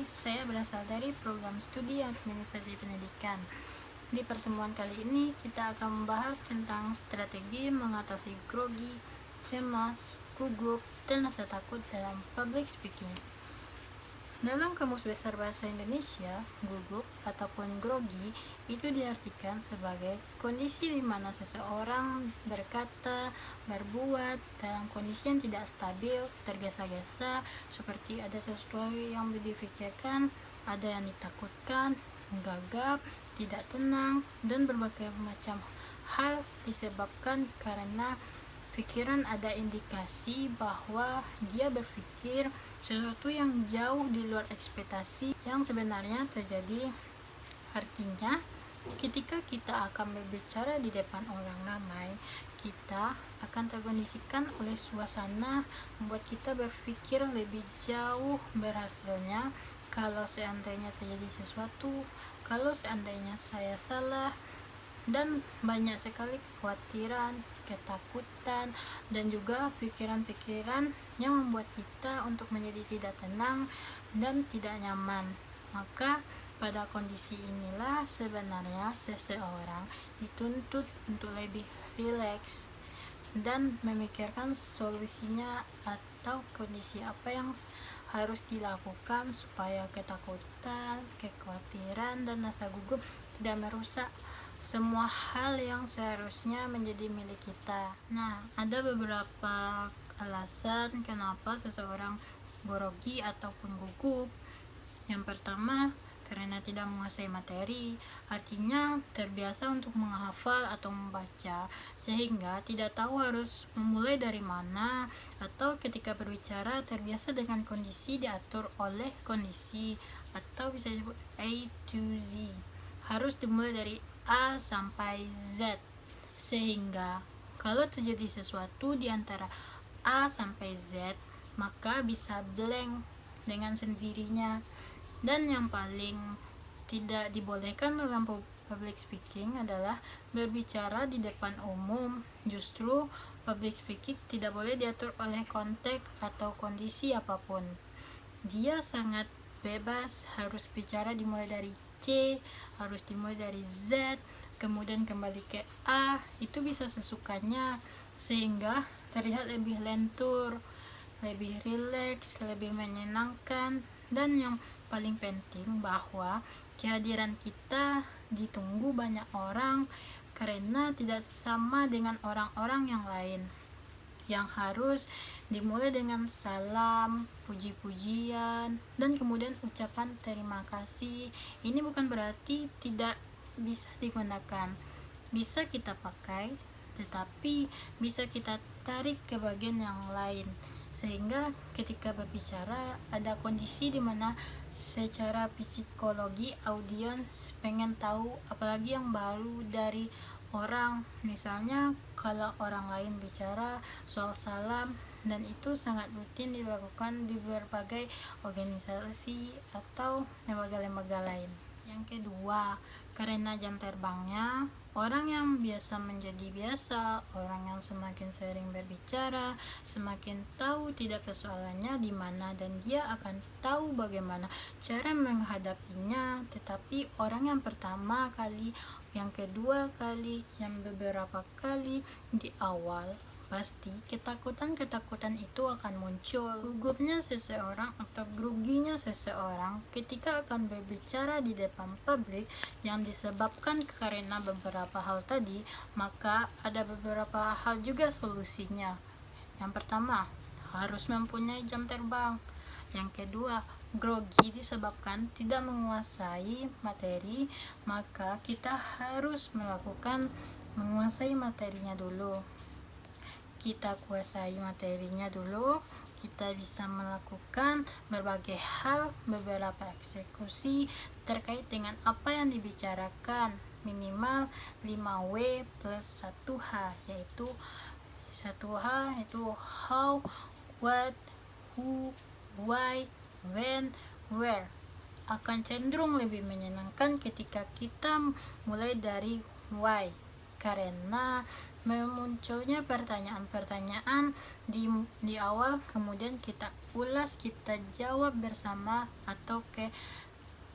saya berasal dari program studi administrasi pendidikan. Di pertemuan kali ini, kita akan membahas tentang strategi mengatasi grogi, cemas, gugup, dan rasa takut dalam public speaking. Dalam Kamus Besar Bahasa Indonesia, gugup ataupun grogi itu diartikan sebagai kondisi di mana seseorang berkata, berbuat dalam kondisi yang tidak stabil, tergesa-gesa, seperti ada sesuatu yang dipikirkan, ada yang ditakutkan, gagap, tidak tenang, dan berbagai macam hal disebabkan karena pikiran ada indikasi bahwa dia berpikir sesuatu yang jauh di luar ekspektasi yang sebenarnya terjadi. Artinya, ketika kita akan berbicara di depan orang ramai, kita akan terkondisikan oleh suasana membuat kita berpikir lebih jauh berhasilnya. Kalau seandainya terjadi sesuatu, kalau seandainya saya salah, dan banyak sekali kekhawatiran, ketakutan, dan juga pikiran-pikiran yang membuat kita untuk menjadi tidak tenang dan tidak nyaman. Maka pada kondisi inilah sebenarnya seseorang dituntut untuk lebih rileks dan memikirkan solusinya atau kondisi apa yang harus dilakukan supaya ketakutan, kekhawatiran, dan rasa gugup tidak merusak semua hal yang seharusnya menjadi milik kita. Nah, ada beberapa alasan kenapa seseorang grogi ataupun gugup. Yang pertama, karena tidak menguasai materi, artinya terbiasa untuk menghafal atau membaca, sehingga tidak tahu harus memulai dari mana, atau ketika berbicara terbiasa dengan kondisi diatur oleh kondisi, atau bisa disebut A to Z. Harus dimulai dari A sampai Z, sehingga kalau terjadi sesuatu di antara A sampai Z, maka bisa blank dengan sendirinya. Dan yang paling tidak dibolehkan dalam public speaking adalah berbicara di depan umum. Justru public speaking tidak boleh diatur oleh konteks atau kondisi apapun. Dia sangat bebas, harus bicara dimulai dari C, harus dimulai dari Z, kemudian kembali ke A, itu bisa sesukanya, sehingga terlihat lebih lentur, lebih rileks, lebih menyenangkan. Dan yang paling penting bahwa kehadiran kita ditunggu banyak orang karena tidak sama dengan orang-orang yang lain, yang harus dimulai dengan salam, puji-pujian, dan kemudian ucapan terima kasih. Ini bukan berarti tidak bisa digunakan, bisa kita pakai, tetapi bisa kita tarik ke bagian yang lain, sehingga ketika berbicara ada kondisi di mana secara psikologi audiens pengen tahu apalagi yang baru dari orang. Misalnya kalau orang lain bicara soal salam, dan itu sangat rutin dilakukan di berbagai organisasi atau lembaga-lembaga lain. Yang kedua, karena jam terbangnya, orang yang biasa menjadi biasa, orang yang semakin sering berbicara, semakin tahu tidak persoalannya di mana, dan dia akan tahu bagaimana cara menghadapinya. Tetapi orang yang pertama kali, yang kedua kali, yang beberapa kali di awal, pasti ketakutan-ketakutan itu akan muncul. Gugupnya seseorang atau groginya seseorang ketika akan berbicara di depan publik yang disebabkan karena beberapa hal tadi, maka ada beberapa hal juga solusinya. Yang pertama, harus mempunyai jam terbang. Yang kedua, grogi disebabkan tidak menguasai materi, maka kita harus menguasai materinya dulu. Kita kuasai materinya dulu, kita bisa melakukan berbagai hal, beberapa eksekusi terkait dengan apa yang dibicarakan, minimal 5W plus 1H, yaitu 1H itu how, what, who, why, when, where. Akan cenderung lebih menyenangkan ketika kita mulai dari why, karena memunculnya pertanyaan-pertanyaan di awal, kemudian kita ulas, kita jawab bersama atau ke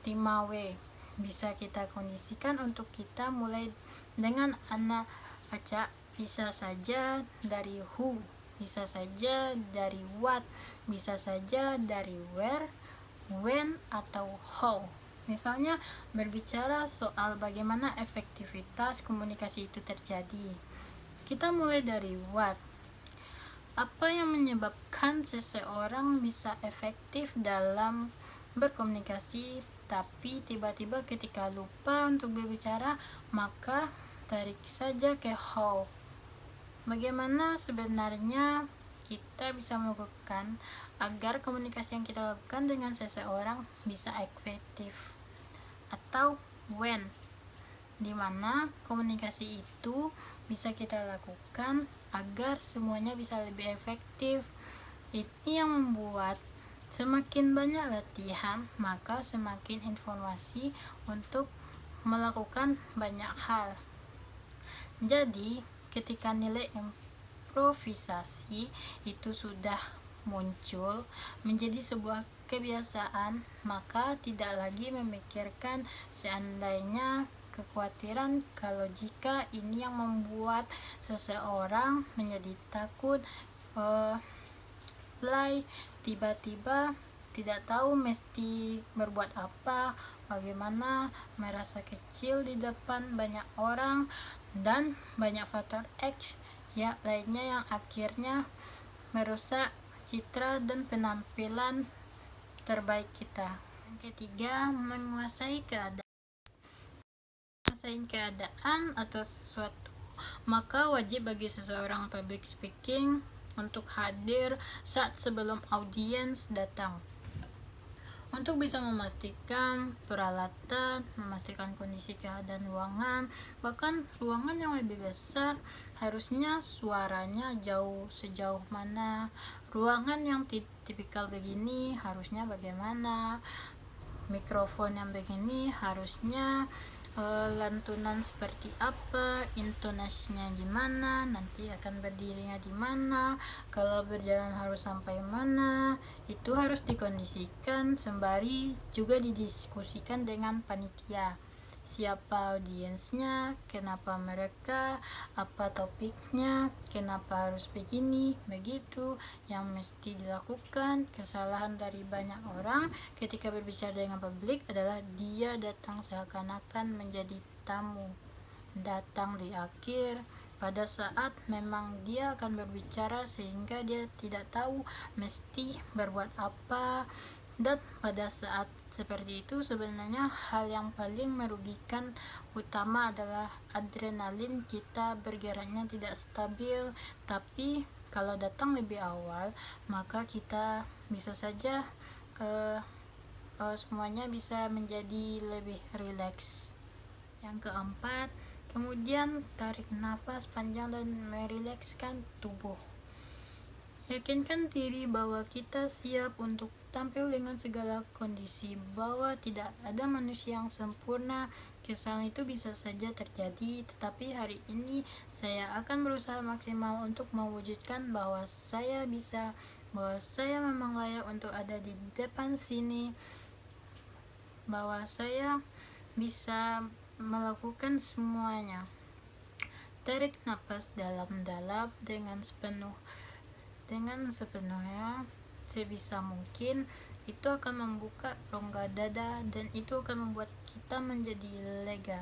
timawe. Bisa kita kondisikan untuk kita mulai dengan ana acak, bisa saja dari who, bisa saja dari what, bisa saja dari where, when, atau how. Misalnya berbicara soal bagaimana efektivitas komunikasi itu terjadi. Kita mulai dari what. Apa yang menyebabkan seseorang bisa efektif dalam berkomunikasi, tapi tiba-tiba ketika lupa untuk berbicara, maka tarik saja ke how. Bagaimana sebenarnya kita bisa melakukan agar komunikasi yang kita lakukan dengan seseorang bisa efektif, atau when, dimana komunikasi itu bisa kita lakukan agar semuanya bisa lebih efektif. Ini yang membuat semakin banyak latihan, maka semakin informasi untuk melakukan banyak hal. Jadi, ketika nilai improvisasi itu sudah muncul menjadi sebuah kebiasaan, maka tidak lagi memikirkan seandainya kekhawatiran kalau jika ini yang membuat seseorang menjadi takut, tiba-tiba tidak tahu mesti berbuat apa, bagaimana merasa kecil di depan banyak orang, dan banyak faktor X ya lainnya yang akhirnya merusak citra dan penampilan terbaik kita. Yang ketiga, menguasai keadaan atau sesuatu. Maka wajib bagi seseorang public speaking untuk hadir saat sebelum audiens datang, untuk bisa memastikan peralatan, memastikan kondisi keadaan ruangan, bahkan ruangan yang lebih besar harusnya suaranya sejauh mana, ruangan yang tipikal begini harusnya bagaimana, mikrofon yang begini harusnya lantunan seperti apa, intonasinya gimana, nanti akan berdirinya di mana, kalau berjalan harus sampai mana, itu harus dikondisikan sembari juga didiskusikan dengan panitia. Siapa audiensnya, kenapa mereka, apa topiknya, kenapa harus begini, begitu, yang mesti dilakukan. Kesalahan dari banyak orang ketika berbicara dengan publik adalah dia datang seakan-akan menjadi tamu, datang di akhir pada saat memang dia akan berbicara sehingga dia tidak tahu mesti berbuat apa. Dan pada saat seperti itu sebenarnya hal yang paling merugikan utama adalah adrenalin kita bergeraknya tidak stabil. Tapi kalau datang lebih awal, maka kita bisa saja semuanya bisa menjadi lebih rileks. Yang keempat, kemudian tarik nafas panjang dan merilekskan tubuh. Yakinkan diri bahwa kita siap untuk tampil dengan segala kondisi, bahwa tidak ada manusia yang sempurna. Kesalahan itu bisa saja terjadi, tetapi hari ini saya akan berusaha maksimal untuk mewujudkan bahwa saya bisa, bahwa saya memang layak untuk ada di depan sini, bahwa saya bisa melakukan semuanya. Tarik napas dalam-dalam dengan sepenuhnya sebisa mungkin. Itu akan membuka rongga dada dan itu akan membuat kita menjadi lega.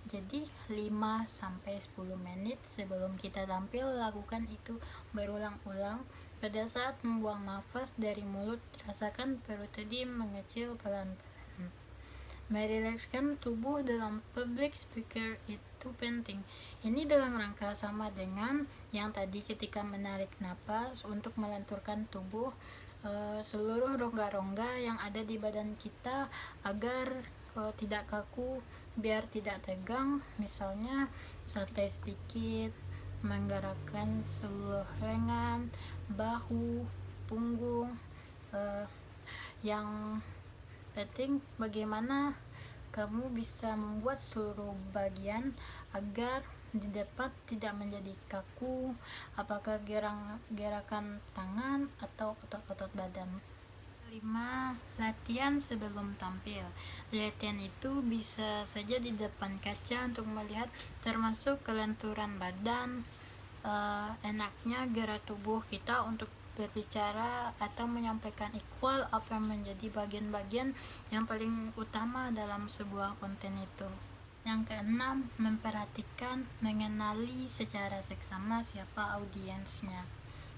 Jadi 5-10 menit sebelum kita tampil, lakukan itu berulang-ulang. Pada saat membuang nafas dari mulut, rasakan perut tadi mengecil pelan-pelan. Merilekskan tubuh dalam public speaker itu penting. Ini dalam rangka sama dengan yang tadi ketika menarik napas untuk melenturkan tubuh, seluruh rongga-rongga yang ada di badan kita agar tidak kaku, biar tidak tegang. Misalnya santai sedikit, menggerakkan seluruh lengan, bahu, punggung. Yang penting bagaimana kamu bisa membuat seluruh bagian agar di depan tidak menjadi kaku, apakah gerakan tangan atau otot-otot badan. 5. Latihan sebelum tampil. Latihan itu bisa saja di depan kaca untuk melihat, termasuk kelenturan badan, enaknya gerak tubuh kita untuk berbicara atau menyampaikan ikhwal apa yang menjadi bagian-bagian yang paling utama dalam sebuah konten itu. Yang keenam, memperhatikan, mengenali secara seksama siapa audiensnya.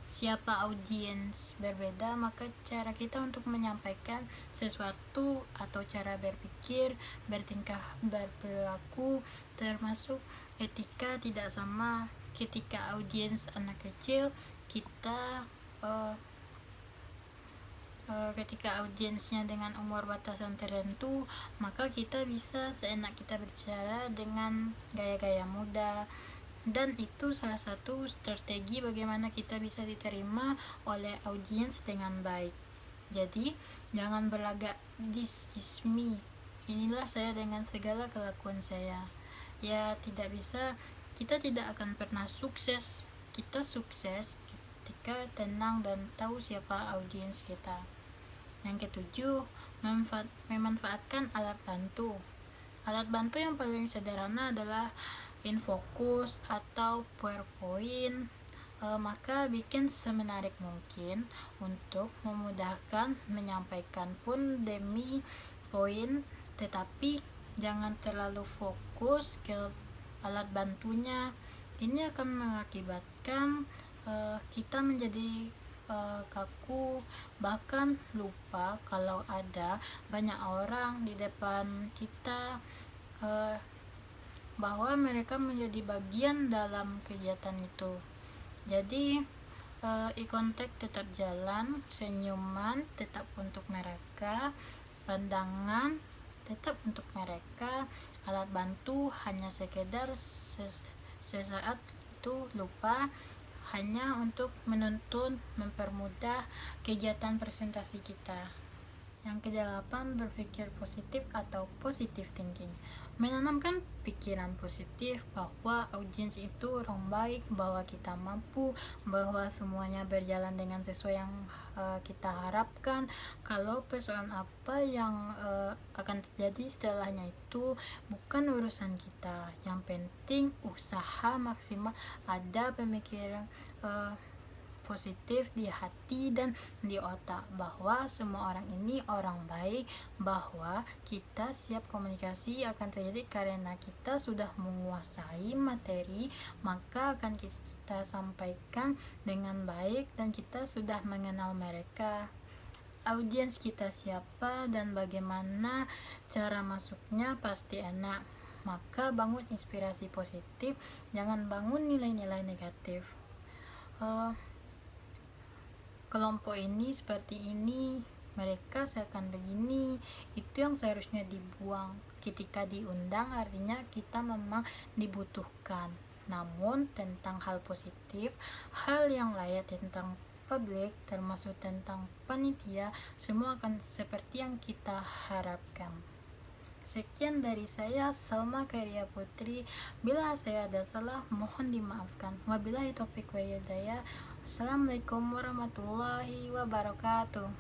Siapa audiens berbeda, maka cara kita untuk menyampaikan sesuatu atau cara berpikir, bertingkah, berperilaku, termasuk etika tidak sama. Ketika audiens anak kecil, ketika audiensnya dengan umur batasan tertentu, maka kita bisa seenak kita berbicara dengan gaya-gaya muda, dan itu salah satu strategi bagaimana kita bisa diterima oleh audiens dengan baik. Jadi jangan berlagak this is me, inilah saya dengan segala kelakuan saya. Ya tidak bisa, kita tidak akan pernah sukses. Kita sukses ketika tenang dan tahu siapa audiens kita. Yang ketujuh, memanfaatkan alat bantu. Alat bantu yang paling sederhana adalah InFocus atau PowerPoint. Maka bikin semenarik mungkin untuk memudahkan menyampaikan pun demi poin, tetapi jangan terlalu fokus ke alat bantunya. Ini akan mengakibatkan kita menjadi kaku, bahkan lupa kalau ada banyak orang di depan kita, bahwa mereka menjadi bagian dalam kegiatan itu. Jadi eye contact tetap jalan, senyuman tetap untuk mereka, pandangan tetap untuk mereka, alat bantu hanya sekedar sesaat itu lupa, hanya untuk menuntun, mempermudah kegiatan presentasi kita. Yang kedelapan, berpikir positif atau positive thinking. Menanamkan pikiran positif bahwa audiens itu orang baik, bahwa kita mampu, bahwa semuanya berjalan dengan sesuai yang kita harapkan. Kalau persoalan apa yang akan terjadi setelahnya itu bukan urusan kita. Yang penting usaha maksimal, ada pemikiran positif di hati dan di otak bahwa semua orang ini orang baik, bahwa kita siap komunikasi akan terjadi karena kita sudah menguasai materi, maka akan kita sampaikan dengan baik dan kita sudah mengenal mereka, audiens kita siapa dan bagaimana cara masuknya pasti enak. Maka bangun inspirasi positif, jangan bangun nilai-nilai negatif. Kelompok ini seperti ini, mereka seakan begini, itu yang seharusnya dibuang. Ketika diundang artinya kita memang dibutuhkan. Namun tentang hal positif, hal yang layak tentang publik, termasuk tentang panitia, semua akan seperti yang kita harapkan. Sekian dari saya, Salma Karya Putri. Bila saya ada salah, mohon dimaafkan. Wabillahi taufiq wa hidayah. Assalamualaikum warahmatullahi wabarakatuh.